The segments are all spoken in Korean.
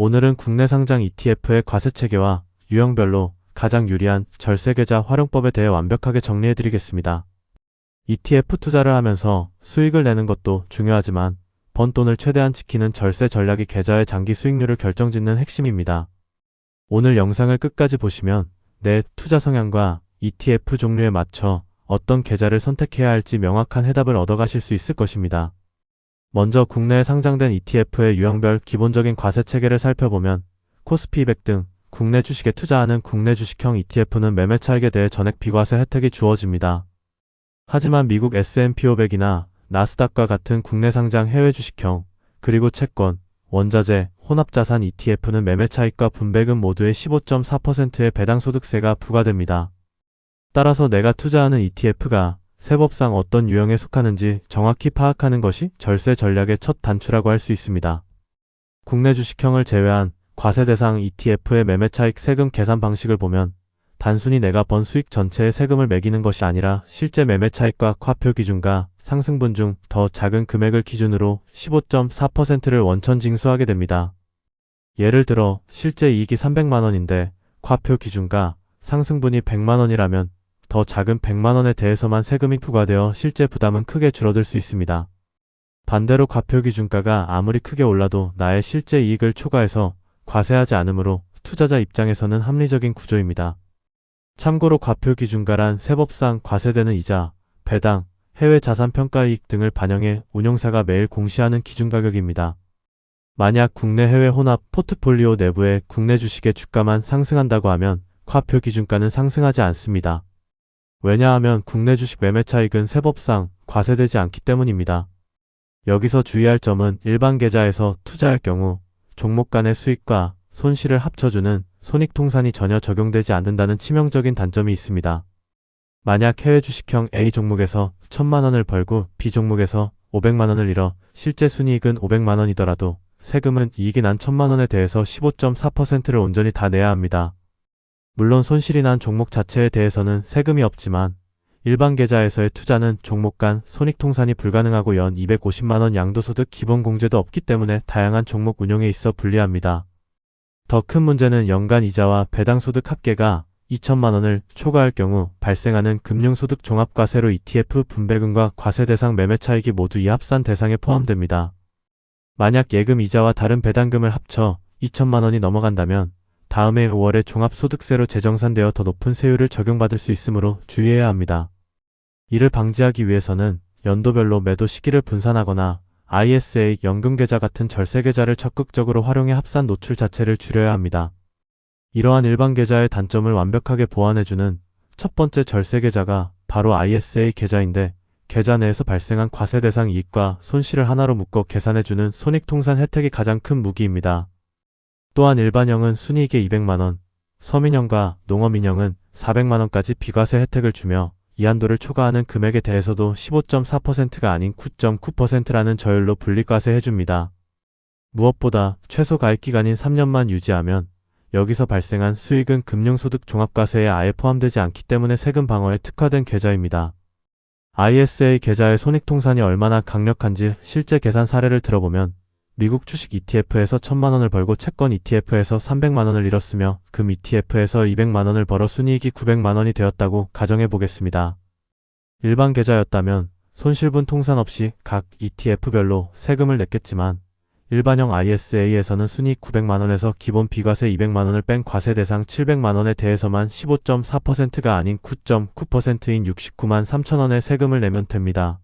오늘은 국내 상장 ETF의 과세 체계와 유형별로 가장 유리한 절세계좌 활용법에 대해 완벽하게 정리해드리겠습니다. ETF 투자를 하면서 수익을 내는 것도 중요하지만 번 돈을 최대한 지키는 절세 전략이 계좌의 장기 수익률을 결정짓는 핵심입니다. 오늘 영상을 끝까지 보시면 내 투자 성향과 ETF 종류에 맞춰 어떤 계좌를 선택해야 할지 명확한 해답을 얻어가실 수 있을 것입니다. 먼저 국내에 상장된 ETF의 유형별 기본적인 과세 체계를 살펴보면 코스피 200 등 국내 주식에 투자하는 국내 주식형 ETF는 매매 차익에 대해 전액 비과세 혜택이 주어집니다. 하지만 미국 S&P 500이나 나스닥과 같은 국내 상장 해외 주식형, 그리고 채권, 원자재, 혼합자산 ETF는 매매 차익과 분배금 모두의 15.4%의 배당소득세가 부과됩니다. 따라서 내가 투자하는 ETF가 세법상 어떤 유형에 속하는지 정확히 파악하는 것이 절세 전략의 첫 단추라고 할 수 있습니다. 국내 주식형을 제외한 과세 대상 ETF의 매매 차익 세금 계산 방식을 보면 단순히 내가 번 수익 전체에 세금을 매기는 것이 아니라 실제 매매 차익과 과표 기준과 상승분 중 더 작은 금액을 기준으로 15.4%를 원천 징수하게 됩니다. 예를 들어 실제 이익이 300만원인데 과표 기준과 상승분이 100만원이라면 더 작은 100만원에 대해서만 세금이 부과되어 실제 부담은 크게 줄어들 수 있습니다. 반대로 과표 기준가가 아무리 크게 올라도 나의 실제 이익을 초과해서 과세하지 않으므로 투자자 입장에서는 합리적인 구조입니다. 참고로 과표 기준가란 세법상 과세되는 이자, 배당, 해외 자산 평가이익 등을 반영해 운용사가 매일 공시하는 기준가격입니다. 만약 국내 해외 혼합 포트폴리오 내부의 국내 주식의 주가만 상승한다고 하면 과표 기준가는 상승하지 않습니다. 왜냐하면 국내 주식 매매 차익은 세법상 과세되지 않기 때문입니다. 여기서 주의할 점은 일반 계좌에서 투자할 경우 종목 간의 수익과 손실을 합쳐주는 손익통산이 전혀 적용되지 않는다는 치명적인 단점이 있습니다. 만약 해외 주식형 A 종목에서 1000만원을 벌고 B 종목에서 500만원을 잃어 실제 순이익은 500만원이더라도 세금은 이익이 난 1000만원에 대해서 15.4%를 온전히 다 내야 합니다. 물론 손실이 난 종목 자체에 대해서는 세금이 없지만 일반 계좌에서의 투자는 종목 간 손익통산이 불가능하고 연 250만원 양도소득 기본공제도 없기 때문에 다양한 종목 운용에 있어 불리합니다. 더 큰 문제는 연간 이자와 배당소득 합계가 2천만원을 초과할 경우 발생하는 금융소득 종합과세로 ETF 분배금과 과세 대상 매매 차익이 모두 이 합산 대상에 포함됩니다. 만약 예금 이자와 다른 배당금을 합쳐 2천만원이 넘어간다면 다음해 5월에 종합소득세로 재정산되어 더 높은 세율을 적용받을 수 있으므로 주의해야 합니다. 이를 방지하기 위해서는 연도별로 매도 시기를 분산하거나 ISA 연금계좌 같은 절세계좌를 적극적으로 활용해 합산 노출 자체를 줄여야 합니다. 이러한 일반 계좌의 단점을 완벽하게 보완해주는 첫 번째 절세계좌가 바로 ISA 계좌인데 계좌 내에서 발생한 과세 대상 이익과 손실을 하나로 묶어 계산해주는 손익통산 혜택이 가장 큰 무기입니다. 또한 일반형은 순이익의 200만원, 서민형과 농어민형은 400만원까지 비과세 혜택을 주며 이 한도를 초과하는 금액에 대해서도 15.4%가 아닌 9.9%라는 저율로 분리과세 해줍니다. 무엇보다 최소 가입기간인 3년만 유지하면 여기서 발생한 수익은 금융소득 종합과세에 아예 포함되지 않기 때문에 세금 방어에 특화된 계좌입니다. ISA 계좌의 손익통산이 얼마나 강력한지 실제 계산 사례를 들어보면 미국 주식 ETF에서 1000만원을 벌고 채권 ETF에서 300만원을 잃었으며 금 ETF에서 200만원을 벌어 순이익이 900만원이 되었다고 가정해 보겠습니다. 일반 계좌였다면 손실분 통산 없이 각 ETF별로 세금을 냈겠지만 일반형 ISA에서는 순이익 900만원에서 기본 비과세 200만원을 뺀 과세 대상 700만원에 대해서만 15.4%가 아닌 9.9%인 69만 3천원의 세금을 내면 됩니다.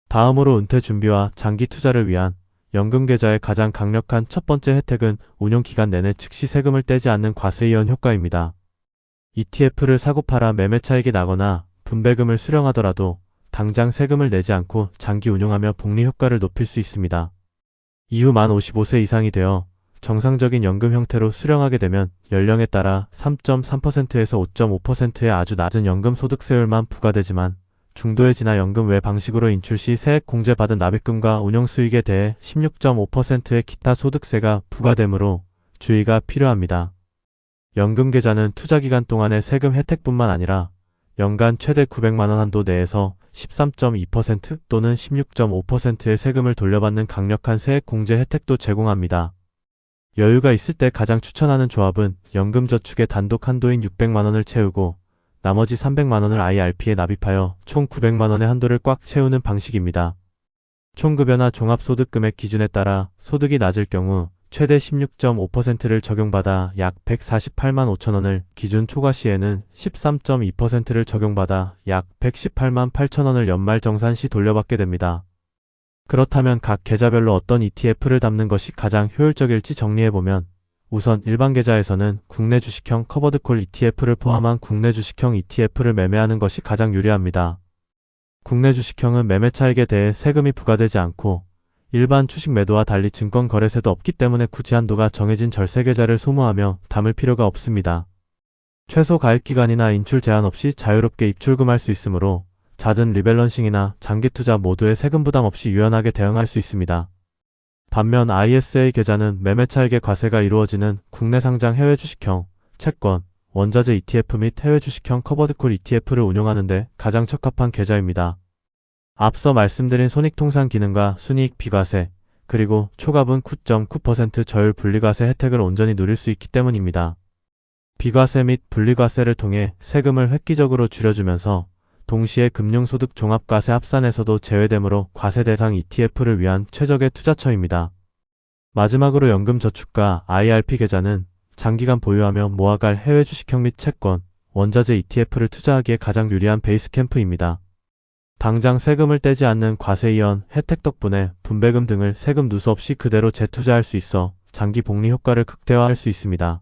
다음으로 은퇴 준비와 장기 투자를 위한 연금계좌의 가장 강력한 첫 번째 혜택은 운용기간 내내 즉시 세금을 떼지 않는 과세이연 효과입니다. ETF를 사고 팔아 매매 차익이 나거나 분배금을 수령하더라도 당장 세금을 내지 않고 장기 운용하며 복리 효과를 높일 수 있습니다. 이후 만 55세 이상이 되어 정상적인 연금 형태로 수령하게 되면 연령에 따라 3.3%에서 5.5%의 아주 낮은 연금 소득세율만 부과되지만 중도에 지나 연금 외 방식으로 인출 시 세액 공제받은 납입금과 운용수익에 대해 16.5%의 기타 소득세가 부과되므로 주의가 필요합니다. 연금계좌는 투자기간 동안의 세금 혜택뿐만 아니라 연간 최대 900만원 한도 내에서 13.2% 또는 16.5%의 세금을 돌려받는 강력한 세액 공제 혜택도 제공합니다. 여유가 있을 때 가장 추천하는 조합은 연금저축의 단독 한도인 600만원을 채우고 나머지 300만원을 IRP에 납입하여 총 900만원의 한도를 꽉 채우는 방식입니다. 총급여나 종합소득금액 기준에 따라 소득이 낮을 경우 최대 16.5%를 적용받아 약 148만 5천원을, 기준 초과 시에는 13.2%를 적용받아 약 118만 8천원을 연말정산 시 돌려받게 됩니다. 그렇다면 각 계좌별로 어떤 ETF를 담는 것이 가장 효율적일지 정리해보면, 우선 일반 계좌에서는 국내 주식형 커버드콜 ETF를 포함한 국내 주식형 ETF를 매매하는 것이 가장 유리합니다. 국내 주식형은 매매 차익에 대해 세금이 부과되지 않고 일반 주식 매도와 달리 증권 거래세도 없기 때문에 굳이 한도가 정해진 절세 계좌를 소모하며 담을 필요가 없습니다. 최소 가입 기간이나 인출 제한 없이 자유롭게 입출금할 수 있으므로 잦은 리밸런싱이나 장기 투자 모두에 세금 부담 없이 유연하게 대응할 수 있습니다. 반면 ISA 계좌는 매매 차익의 과세가 이루어지는 국내 상장 해외 주식형, 채권, 원자재 ETF 및 해외 주식형 커버드콜 ETF를 운용하는 데 가장 적합한 계좌입니다. 앞서 말씀드린 손익통산 기능과 순이익 비과세, 그리고 초과분 9.9% 저율 분리과세 혜택을 온전히 누릴 수 있기 때문입니다. 비과세 및 분리과세를 통해 세금을 획기적으로 줄여주면서 동시에 금융소득 종합과세 합산에서도 제외되므로 과세 대상 ETF를 위한 최적의 투자처입니다. 마지막으로 연금저축과 IRP 계좌는 장기간 보유하며 모아갈 해외 주식형 및 채권, 원자재 ETF를 투자하기에 가장 유리한 베이스 캠프입니다. 당장 세금을 떼지 않는 과세 이연, 혜택 덕분에 분배금 등을 세금 누수 없이 그대로 재투자할 수 있어 장기 복리 효과를 극대화할 수 있습니다.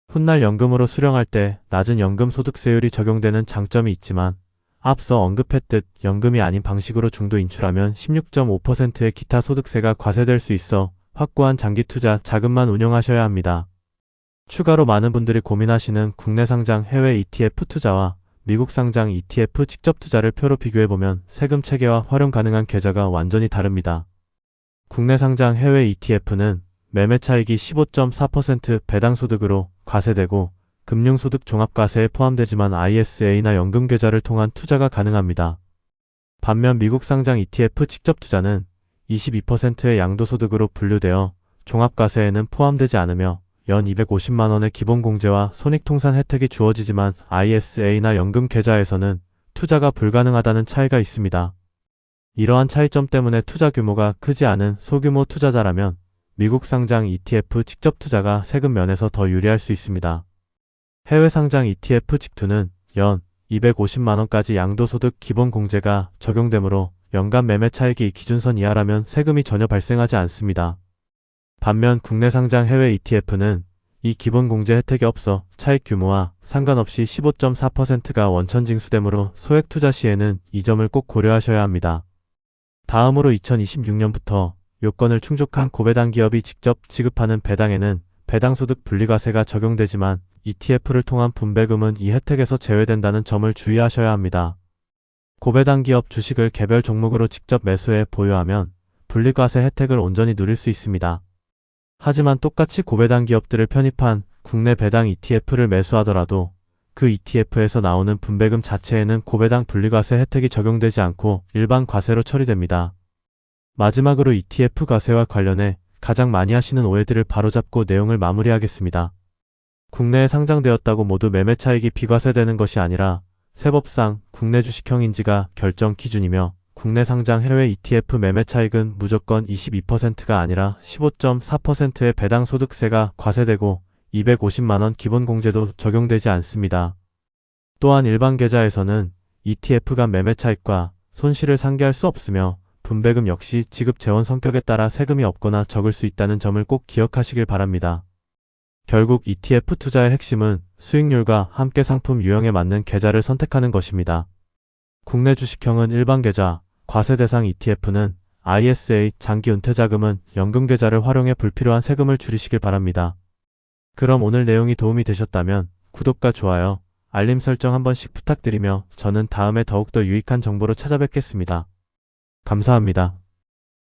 훗날 연금으로 수령할 때 낮은 연금 소득세율이 적용되는 장점이 있지만, 앞서 언급했듯 연금이 아닌 방식으로 중도 인출하면 16.5%의 기타 소득세가 과세될 수 있어 확고한 장기 투자 자금만 운용하셔야 합니다. 추가로 많은 분들이 고민하시는 국내 상장 해외 ETF 투자와 미국 상장 ETF 직접 투자를 표로 비교해보면 세금 체계와 활용 가능한 계좌가 완전히 다릅니다. 국내 상장 해외 ETF는 매매 차익이 15.4% 배당 소득으로 과세되고 금융소득 종합과세에 포함되지만 ISA나 연금 계좌를 통한 투자가 가능합니다. 반면 미국 상장 ETF 직접 투자는 22%의 양도소득으로 분류되어 종합과세에는 포함되지 않으며 연 250만원의 기본공제와 손익통산 혜택이 주어지지만 ISA나 연금 계좌에서는 투자가 불가능하다는 차이가 있습니다. 이러한 차이점 때문에 투자 규모가 크지 않은 소규모 투자자라면 미국 상장 ETF 직접 투자가 세금 면에서 더 유리할 수 있습니다. 해외 상장 ETF 직투는 연 250만원까지 양도소득 기본공제가 적용되므로 연간 매매 차익이 기준선 이하라면 세금이 전혀 발생하지 않습니다. 반면 국내 상장 해외 ETF는 이 기본공제 혜택이 없어 차익 규모와 상관없이 15.4%가 원천 징수되므로 소액 투자 시에는 이 점을 꼭 고려하셔야 합니다. 다음으로 2026년부터 요건을 충족한 고배당 기업이 직접 지급하는 배당에는 배당소득 분리과세가 적용되지만 ETF를 통한 분배금은 이 혜택에서 제외된다는 점을 주의하셔야 합니다. 고배당 기업 주식을 개별 종목으로 직접 매수해 보유하면 분리과세 혜택을 온전히 누릴 수 있습니다. 하지만 똑같이 고배당 기업들을 편입한 국내 배당 ETF를 매수하더라도 그 ETF에서 나오는 분배금 자체에는 고배당 분리과세 혜택이 적용되지 않고 일반 과세로 처리됩니다. 마지막으로 ETF 과세와 관련해 가장 많이 하시는 오해들을 바로잡고 내용을 마무리하겠습니다. 국내에 상장되었다고 모두 매매 차익이 비과세되는 것이 아니라 세법상 국내 주식형 인지가 결정 기준이며 국내 상장 해외 ETF 매매 차익은 무조건 22%가 아니라 15.4%의 배당 소득세가 과세되고 250만원 기본공제도 적용되지 않습니다. 또한 일반 계좌에서는 ETF 간 매매 차익과 손실을 상기할 수 없으며 분배금 역시 지급 재원 성격에 따라 세금이 없거나 적을 수 있다는 점을 꼭 기억하시길 바랍니다. 결국 ETF 투자의 핵심은 수익률과 함께 상품 유형에 맞는 계좌를 선택하는 것입니다. 국내 주식형은 일반 계좌, 과세 대상 ETF는 ISA, 장기 은퇴자금은 연금 계좌를 활용해 불필요한 세금을 줄이시길 바랍니다. 그럼 오늘 내용이 도움이 되셨다면 구독과 좋아요, 알림 설정 한 번씩 부탁드리며 저는 다음에 더욱더 유익한 정보로 찾아뵙겠습니다. 감사합니다.